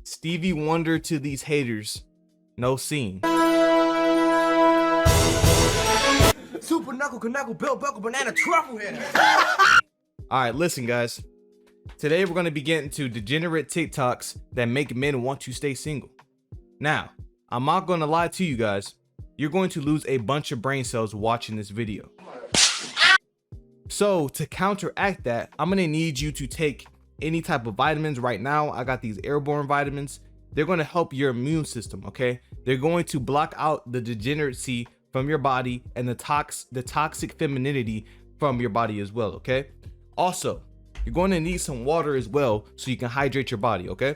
Stevie Wonder to these haters, no scene. Super knuckle, bell buckle, banana truffle head. Alright, listen guys. Today we're going to be getting to degenerate TikToks that make men want to stay single. Now, I'm not going to lie to you guys. You're going to lose a bunch of brain cells watching this video. So to counteract that, I'm going to need you to take any type of vitamins right now. I got these airborne vitamins. They're going to help your immune system, okay? They're going to block out the degeneracy from your body and the toxic femininity from your body as well, okay? Also, you're going to need some water as well so you can hydrate your body, okay?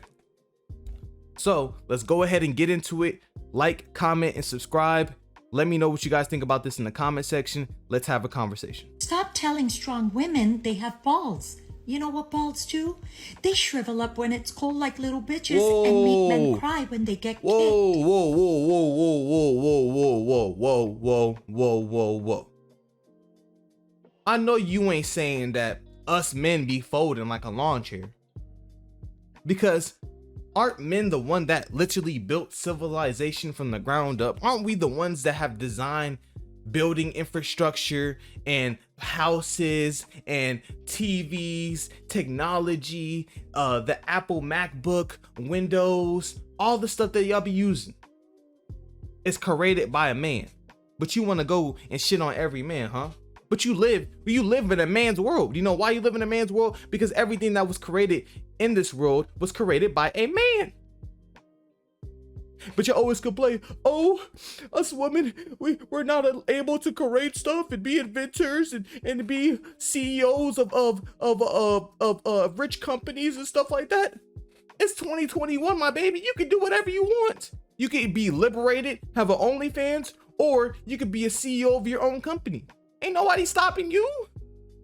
So let's go ahead and get into it. Like, comment, and subscribe. Let me know what you guys think about this in the comment section. Let's have a conversation. Stop telling strong women they have balls. You know what balls do? They shrivel up when it's cold like little bitches and make men cry when they get kicked. Whoa. I know you ain't saying that us men be folding like a lawn chair. Because aren't men the one that literally built civilization from the ground up? Aren't we the ones that have designed building infrastructure and houses and TVs, technology, the Apple MacBook, Windows, all the stuff that y'all be using? It's created by a man. But you want to go and shit on every man, huh? But you live in a man's world. You know why you live in a man's world? Because everything that was created in this world was created by a man. But you always complain, oh, us women, we're not able to create stuff and be inventors and be CEOs of rich companies and stuff like that. It's 2021, my baby. You can do whatever you want. You can be liberated, have an OnlyFans, or you could be a CEO of your own company. Ain't nobody stopping you.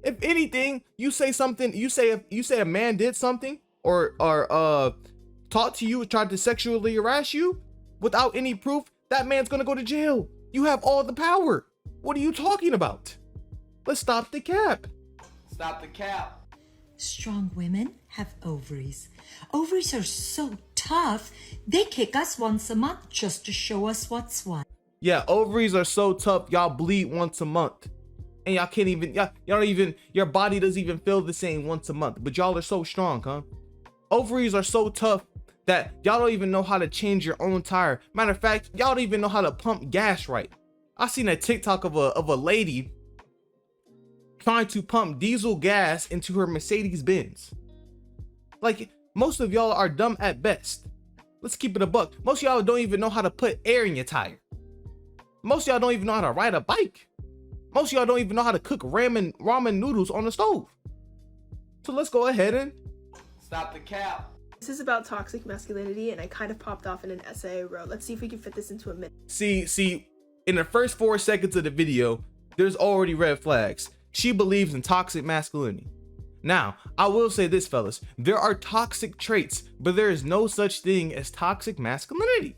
If anything, you say something, you say a man did something or talked to you, tried to sexually harass you without any proof, that man's gonna go to jail. You have all the power. What are you talking about? Let's stop the cap. Stop the cap. Strong women have ovaries. Ovaries are so tough, they kick us once a month just to show us what's what. Yeah, ovaries are so tough, y'all bleed once a month. And y'all can't even, y'all don't even, your body doesn't even feel the same once a month. But y'all are so strong, huh? Ovaries are so tough that y'all don't even know how to change your own tire. Matter of fact, y'all don't even know how to pump gas right. I seen a TikTok of a lady trying to pump diesel gas into her Mercedes Benz. Like, most of y'all are dumb at best. Let's keep it a buck. Most of y'all don't even know how to put air in your tire. Most of y'all don't even know how to ride a bike. Most of y'all don't even know how to cook ramen noodles on the stove. So let's go ahead and stop the cap. This is about toxic masculinity, and I kind of popped off in an essay I wrote. Let's see if we can fit this into a minute. See, in the first 4 seconds of the video, there's already red flags. She believes in toxic masculinity. Now, I will say this, fellas. There are toxic traits, but there is no such thing as toxic masculinity.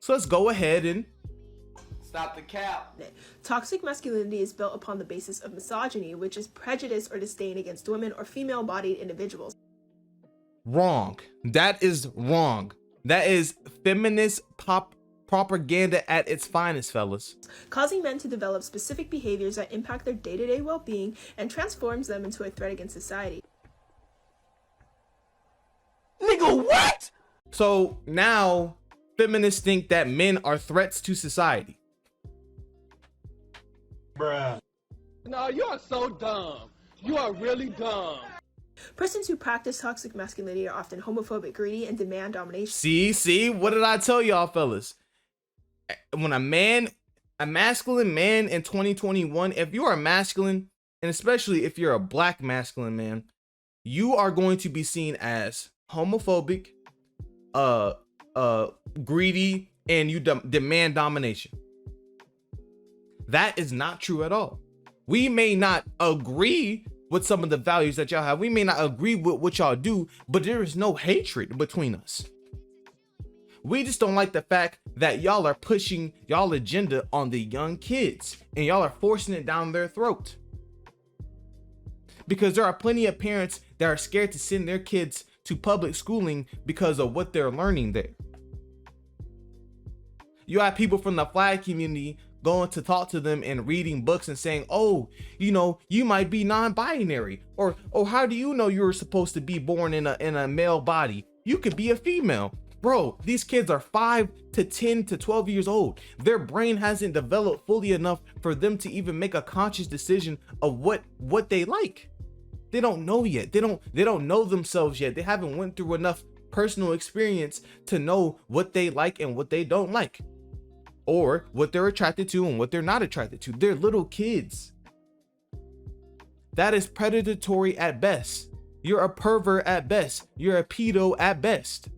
So let's go ahead and stop the cap. Toxic masculinity is built upon the basis of misogyny, which is prejudice or disdain against women or female-bodied individuals. Wrong. That is wrong. That is feminist propaganda at its finest, fellas. Causing men to develop specific behaviors that impact their day-to-day well-being and transforms them into a threat against society. Nigga, what? So now feminists think that men are threats to society. Bruh. No, you are so dumb. You are really dumb. Persons who practice toxic masculinity are often homophobic, greedy, and demand domination. See, what did I tell y'all, fellas? When a masculine man in 2021, if you are masculine, and especially if you're a black masculine man, you are going to be seen as homophobic, greedy, and you demand domination. That is not true at all. We may not agree with some of the values that y'all have. We may not agree with what y'all do, but there is no hatred between us. We just don't like the fact that y'all are pushing y'all agenda on the young kids and y'all are forcing it down their throat. Because there are plenty of parents that are scared to send their kids to public schooling because of what they're learning there. You have people from the flag community going to talk to them and reading books and saying, oh, you know, you might be non-binary, or oh, how do you know you're supposed to be born in a male body? You could be a female. Bro, these kids are 5 to 10 to 12 years old. Their brain hasn't developed fully enough for them to even make a conscious decision of what they like. They don't know yet. They don't know themselves yet. They haven't went through enough personal experience to know what they like and what they don't like, or what they're attracted to and what they're not attracted to. They're little kids. That is predatory at best. You're a pervert at best. You're a pedo at best.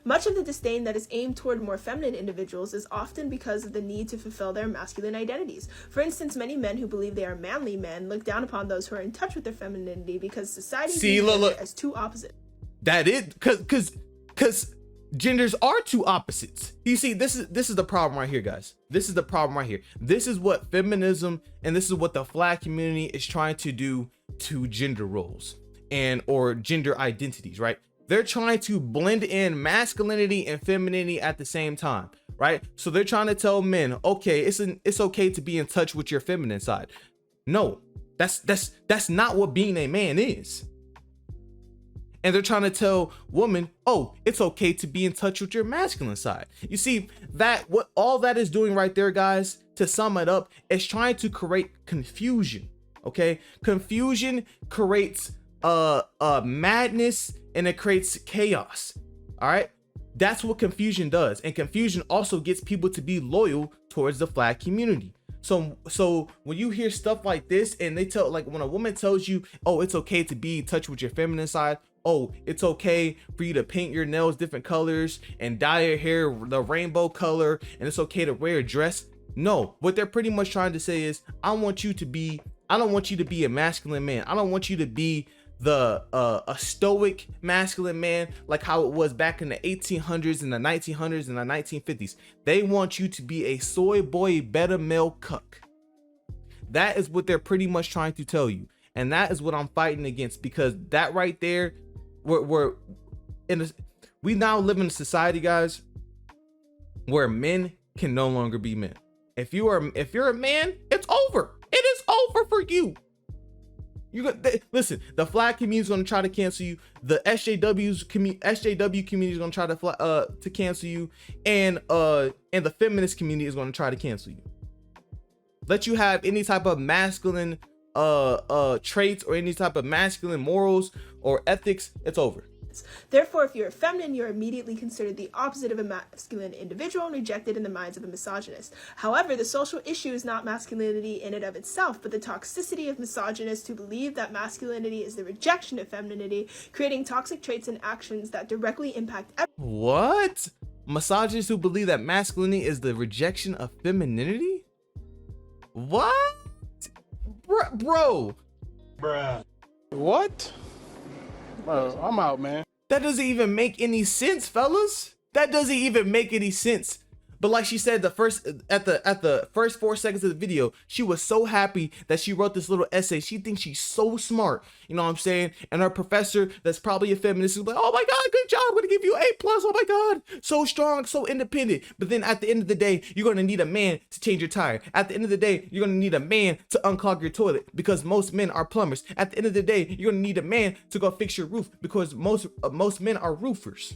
Much of the disdain that is aimed toward more feminine individuals is often because of the need to fulfill their masculine identities. For instance, many men who believe they are manly men look down upon those who are in touch with their femininity because society sees them as two opposites. That is because genders are two opposites. You see, this is the problem right here, guys. This is the problem right here. This is what feminism and this is what the flag community is trying to do to gender roles and or gender identities, right? They're trying to blend in masculinity and femininity at the same time, right? So they're trying to tell men, okay, it's okay to be in touch with your feminine side. No, that's not what being a man is. And they're trying to tell women, oh, it's okay to be in touch with your masculine side. You see, that what all that is doing right there, guys, to sum it up, is trying to create confusion. Okay, confusion creates madness and it creates chaos. All right, that's what confusion does, and confusion also gets people to be loyal towards the flag community. So when you hear stuff like this, and they tell, like, when a woman tells you, oh, it's okay to be in touch with your feminine side, oh, it's okay for you to paint your nails different colors and dye your hair the rainbow color, and it's okay to wear a dress. No, what they're pretty much trying to say is, I don't want you to be a masculine man. I don't want you to be a stoic masculine man like how it was back in the 1800s and the 1900s and the 1950s. They want you to be a soy boy beta male cuck. That is what they're pretty much trying to tell you, and that is what I'm fighting against, because that right there, we now live in a society, guys, where men can no longer be men. If you're a man, it's over. It is over for you. Listen, the flag community is going to try to cancel you. The SJW community is going to try to cancel you, and the feminist community is going to try to cancel you. Let you have any type of masculine traits or any type of masculine morals or ethics, it's over. Therefore, if you're feminine, you're immediately considered the opposite of a masculine individual and rejected in the minds of a misogynist. However, the social issue is not masculinity in and of itself, but the toxicity of misogynists who believe that masculinity is the rejection of femininity, creating toxic traits and actions that directly impact everyone. What? Misogynists who believe that masculinity is the rejection of femininity? What? Bro. Bruh. What? Bro, I'm out, man. That doesn't even make any sense, fellas. That doesn't even make any sense. But like she said, at the first 4 seconds of the video, she was so happy that she wrote this little essay. She thinks she's so smart, you know what I'm saying? And her professor, that's probably a feminist, is like, oh my God, good job, I'm gonna give you A+, oh my God, so strong, so independent. But then at the end of the day, you're gonna need a man to change your tire. At the end of the day, you're gonna need a man to unclog your toilet, because most men are plumbers. At the end of the day, you're gonna need a man to go fix your roof, because most men are roofers.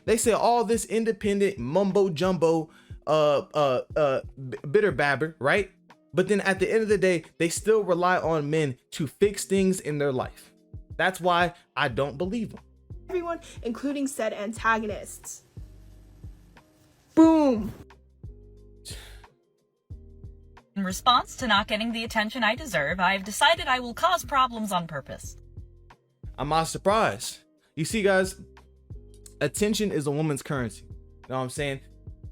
They say all this independent mumbo jumbo, bitter babber, right? But then at the end of the day, they still rely on men to fix things in their life. That's why I don't believe them. Everyone, including said antagonists. Boom. In response to not getting the attention I deserve, I've decided I will cause problems on purpose. I'm not surprised. You see, guys, attention is a woman's currency. You know what I'm saying?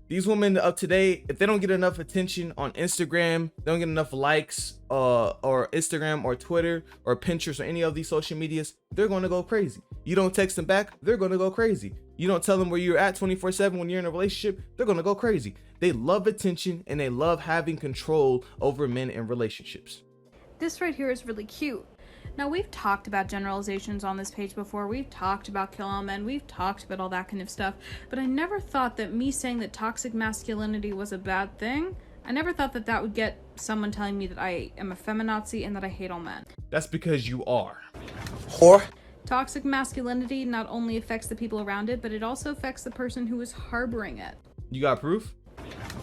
These women of today, if they don't get enough attention on Instagram, they don't get enough likes or Instagram or Twitter or Pinterest or any of these social medias, they're going to go crazy. You don't text them back, they're going to go crazy. You don't tell them where you're at 24/7 when you're in a relationship, they're going to go crazy. They love attention and they love having control over men in relationships. This right here is really cute. Now, we've talked about generalizations on this page before. We've talked about kill all men. We've talked about all that kind of stuff. But I never thought that me saying that toxic masculinity was a bad thing, I never thought that that would get someone telling me that I am a feminazi and that I hate all men. That's because you are. Whore. Toxic masculinity not only affects the people around it, but it also affects the person who is harboring it. You got proof?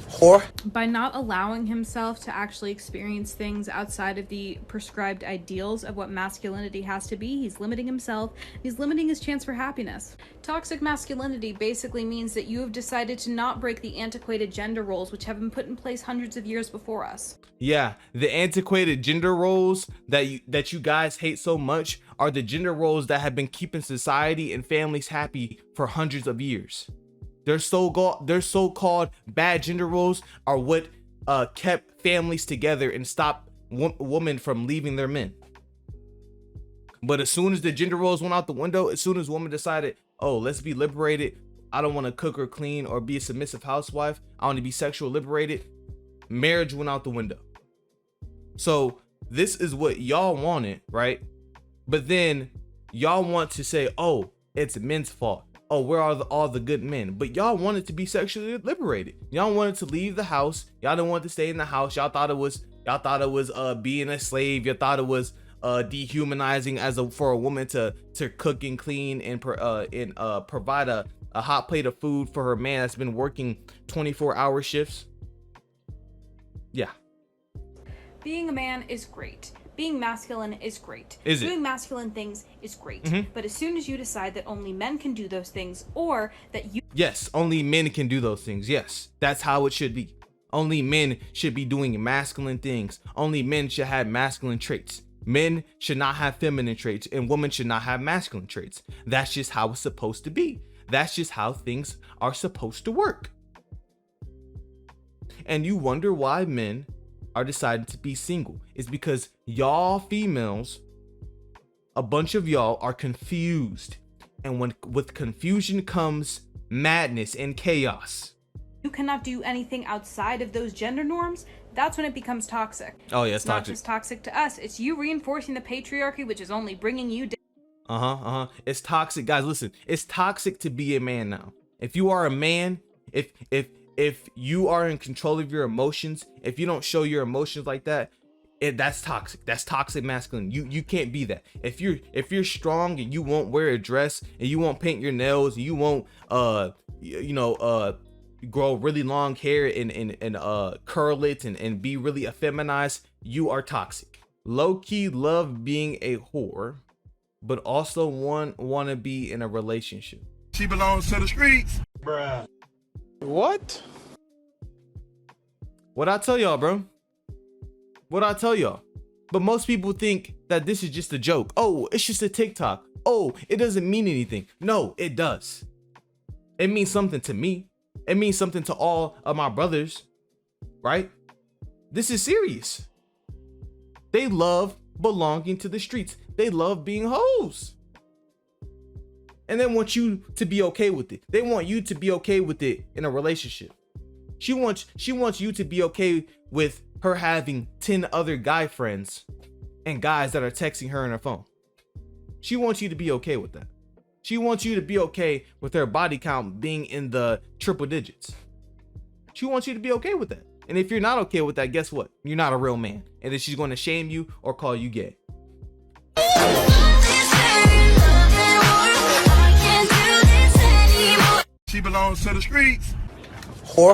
Whore. By not allowing himself to actually experience things outside of the prescribed ideals of what masculinity has to be, he's limiting himself, he's limiting his chance for happiness. Toxic masculinity basically means that you have decided to not break the antiquated gender roles which have been put in place hundreds of years before us. Yeah, the antiquated gender roles that you guys hate so much are the gender roles that have been keeping society and families happy for hundreds of years. Their so-called bad gender roles are what kept families together and stopped women from leaving their men. But as soon as the gender roles went out the window, as soon as women decided, oh, let's be liberated, I don't want to cook or clean or be a submissive housewife, I want to be sexual liberated, marriage went out the window. So this is what y'all wanted, right? But then y'all want to say, oh, it's men's fault. Oh, where are all the good men? But y'all wanted to be sexually liberated. Y'all wanted to leave the house. Y'all didn't want to stay in the house. Y'all thought it was being a slave. You thought it was dehumanizing for a woman to cook and clean and provide a hot plate of food for her man that's been working 24-hour shifts. Yeah. Being a man is great. Being masculine is great. Is it? Doing masculine things is great. Mm-hmm. But as soon as you decide that only men can do those things, or that you... Yes, only men can do those things. Yes, that's how it should be. Only men should be doing masculine things. Only men should have masculine traits. Men should not have feminine traits, and women should not have masculine traits. That's just how it's supposed to be. That's just how things are supposed to work. And you wonder why men are deciding to be single. It's because y'all females, a bunch of y'all, are confused, and with confusion comes madness and chaos. You cannot do anything outside of those gender norms. That's when it becomes toxic. Oh yeah, it's not toxic. just toxic to us, it's you reinforcing the patriarchy, which is only bringing you down. It's toxic, guys. Listen, it's toxic to be a man now. If you are a man, if you are in control of your emotions, if you don't show your emotions like that, that's toxic. That's toxic masculine. You can't be that. If you're strong and you won't wear a dress and you won't paint your nails and you won't grow really long hair and curl it and be really effeminized, you are toxic. Low-key love being a whore, but also want to be in a relationship. She belongs to the streets. Bruh. What? What I tell y'all, bro? What I tell y'all? But most people think that this is just a joke. Oh, it's just a TikTok. Oh, it doesn't mean anything. No, it does. It means something to me. It means something to all of my brothers, right? This is serious. They love belonging to the streets. They love being hoes. And they want you to be okay with it. They want you to be okay with it in a relationship. She wants you to be okay with her having 10 other guy friends and guys that are texting her on her phone. She wants you to be okay with that. She wants you to be okay with her body count being in the triple digits. She wants you to be okay with that. And if you're not okay with that, guess what? You're not a real man. And then she's going to shame you or call you gay. She belongs to the streets. Whore.